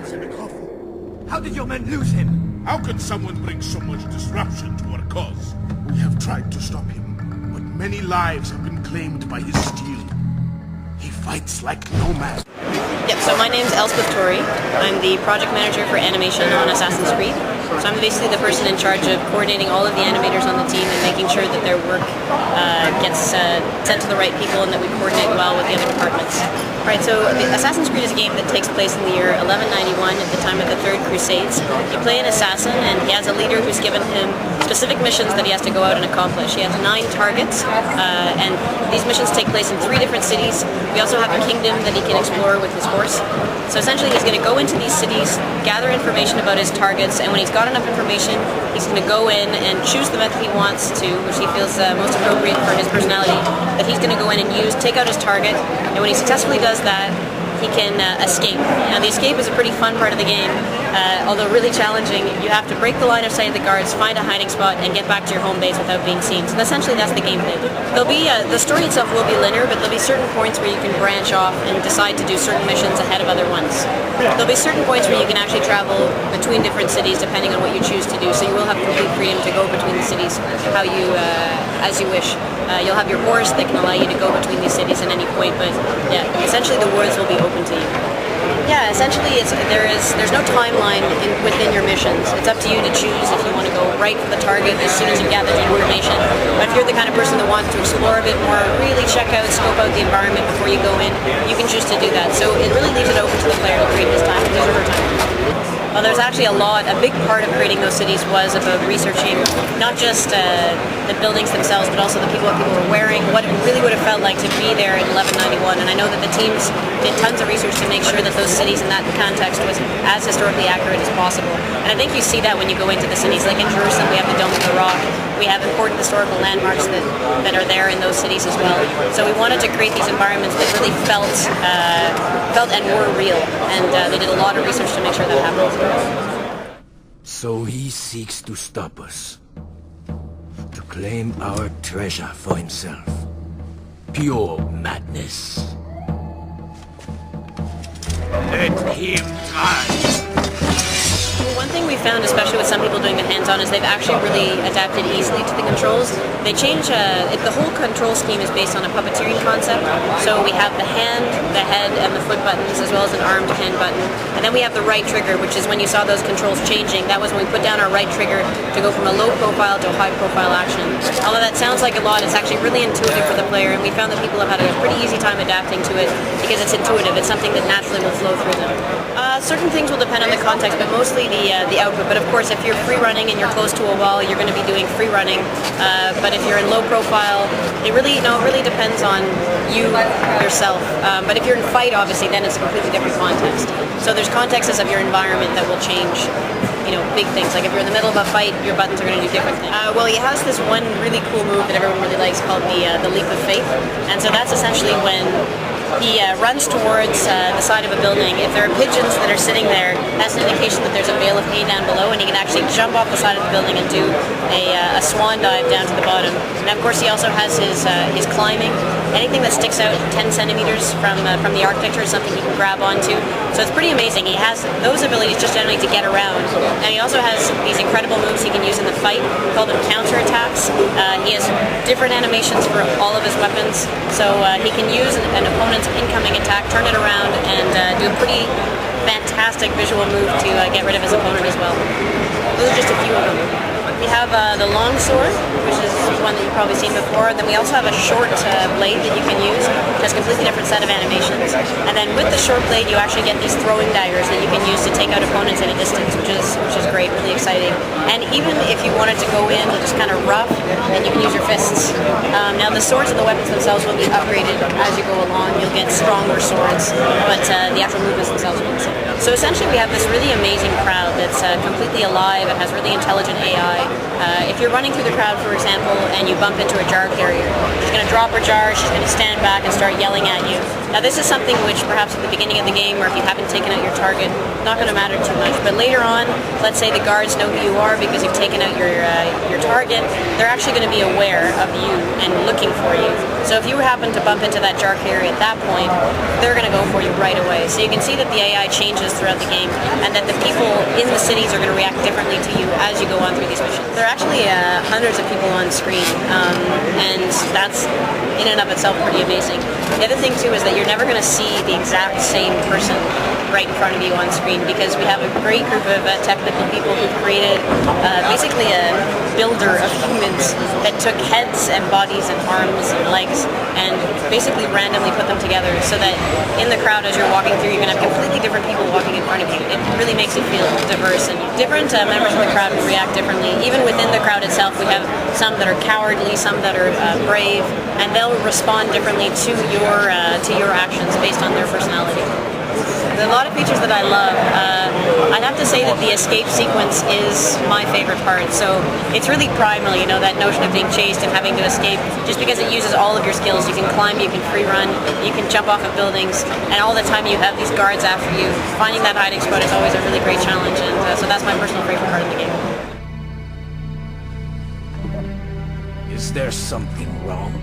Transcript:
He's in the coffin. How did your men lose him? How could someone bring so much disruption to our cause? We have tried to stop him, but many lives have been claimed by his steel. He fights like no man. Yep, so my name's Elspeth Torrey. I'm the project manager for animation on Assassin's Creed. So I'm basically the person in charge of coordinating all of the animators on the team and making sure that their work gets sent to the right people and that we coordinate well with the other departments. Right, so Assassin's Creed is a game that takes place in the year 1191 at the time of the Third Crusades. You play an assassin and he has a leader who's given him specific missions that he has to go out and accomplish. He has 9 targets and these missions take place in 3 different cities. We also have a kingdom that he can explore with his horse. So essentially he's going to go into these cities, gather information about his targets, and when he's got enough information, he's going to go in and choose the method he wants to, which he feels most appropriate for his personality, that he's going to go in and use, take out his target, and when he successfully does that, he can escape. Now the escape is a pretty fun part of the game, although really challenging. You have to break the line of sight of the guards, find a hiding spot, and get back to your home base without being seen. So essentially that's the gameplay. There'll be the story itself will be linear, but there'll be certain points where you can branch off and decide to do certain missions ahead of other ones. There'll be certain points where you can actually travel between different cities depending on what you choose to do. So you will have complete freedom to go between the cities how you as you wish. You'll have your horse that can allow you to go between these cities at any point, but yeah, essentially the woods will be open to you. Yeah, essentially there's no timeline within your missions. It's up to you to choose if you want to go right for the target as soon as you gather the information. But if you're the kind of person that wants to explore a bit more, really check out, scope out the environment before you go in, you can choose to do that. So it really leaves it open to the player to create his time, his or her time. Well, there's actually a big part of creating those cities was about researching not just the buildings themselves, but also the people, what people were wearing, what it really would have felt like to be there in 1191. And I know that the teams did tons of research to make sure that those cities in that context was as historically accurate as possible. And I think you see that when you go into the cities. Like in Jerusalem, we have the Dome of the Rock. We have important historical landmarks that are there in those cities as well. So we wanted to create these environments that really felt and were real. And they did a lot of research to make sure that happened. So he seeks to stop us. To claim our treasure for himself. Pure madness. Let him try. One thing we found, especially with some people doing the hands-on, is they've actually really adapted easily to the controls. They change, the whole control scheme is based on a puppeteering concept. So we have the hand, the head, and the foot buttons, as well as an armed hand button. And then we have the right trigger, which is when you saw those controls changing. That was when we put down our right trigger to go from a low profile to a high profile action. Although that sounds like a lot, it's actually really intuitive for the player, and we found that people have had a pretty easy time adapting to it because it's intuitive. It's something that naturally will flow through them. Certain things will depend on the context, but mostly the output. But of course, if you're free running and you're close to a wall, you're going to be doing free running. But if you're in low profile, it really depends on you yourself. But if you're in fight, obviously, then it's a completely different context. So there's contexts of your environment that will change, big things. Like if you're in the middle of a fight, your buttons are going to do different things. Well, he has this one really cool move that everyone really likes called the leap of faith. And so that's essentially when he runs towards the side of a building. If there are pigeons that are sitting there, that's an indication that there's a bale of hay down below, and he can actually jump off the side of the building and do a swan dive down to the bottom. And of course he also has his climbing. Anything that sticks out 10 centimeters from the architecture is something he can grab onto. So it's pretty amazing. He has those abilities just generally to get around. Now he also has these incredible moves he can use in the fight. We call them counterattacks. He has different animations for all of his weapons. So he can use an opponent's incoming attack, turn it around, and do a pretty fantastic visual move to get rid of his opponent as well. Those are just a few of them. We have the long sword, which is one that you've probably seen before. Then we also have a short blade that you can use, which has a completely different set of animations. And then with the short blade, you actually get these throwing daggers that you can use to take out opponents at a distance, which is great, really exciting. And even if you wanted to go in and just kind of rough, then you can use your fists. Now the swords and the weapons themselves will be upgraded as you go along. You'll get stronger swords, but the actual movements themselves will be the same. So essentially we have this really amazing crowd that's completely alive and has really intelligent AI. If you're running through the crowd, for example, and you bump into a jar carrier, she's going to drop her jar, she's going to stand back and start yelling at you. Now this is something which perhaps at the beginning of the game, or if you haven't taken out your target, not going to matter too much. But later on, let's say the guards know who you are because you've taken out your target. target, they're actually going to be aware of you and looking for you. So if you happen to bump into that dark area at that point, they're going to go for you right away. So you can see that the AI changes throughout the game, and that the people in the cities are going to react differently to you as you go on through these missions. There are actually hundreds of people on screen, and that's in and of itself pretty amazing. The other thing too is that you're never going to see the exact same person right in front of you on screen, because we have a great group of technical people who've created basically a builder of humans that took heads and bodies and arms and legs and basically randomly put them together, so that in the crowd as you're walking through, you're going to have completely different people walking in front of you. It really makes it feel diverse, and different members of the crowd will react differently. Even within the crowd itself, we have some that are cowardly, some that are brave, and they'll respond differently to your actions based on their personality. There are a lot of features that I love. I'd have to say that the escape sequence is my favorite part. So it's really primal, you know, that notion of being chased and having to escape, just because it uses all of your skills. You can climb, you can free run, you can jump off of buildings, and all the time you have these guards after you. Finding that hiding spot is always a really great challenge, and so that's my personal favorite part of the game. Is there something wrong?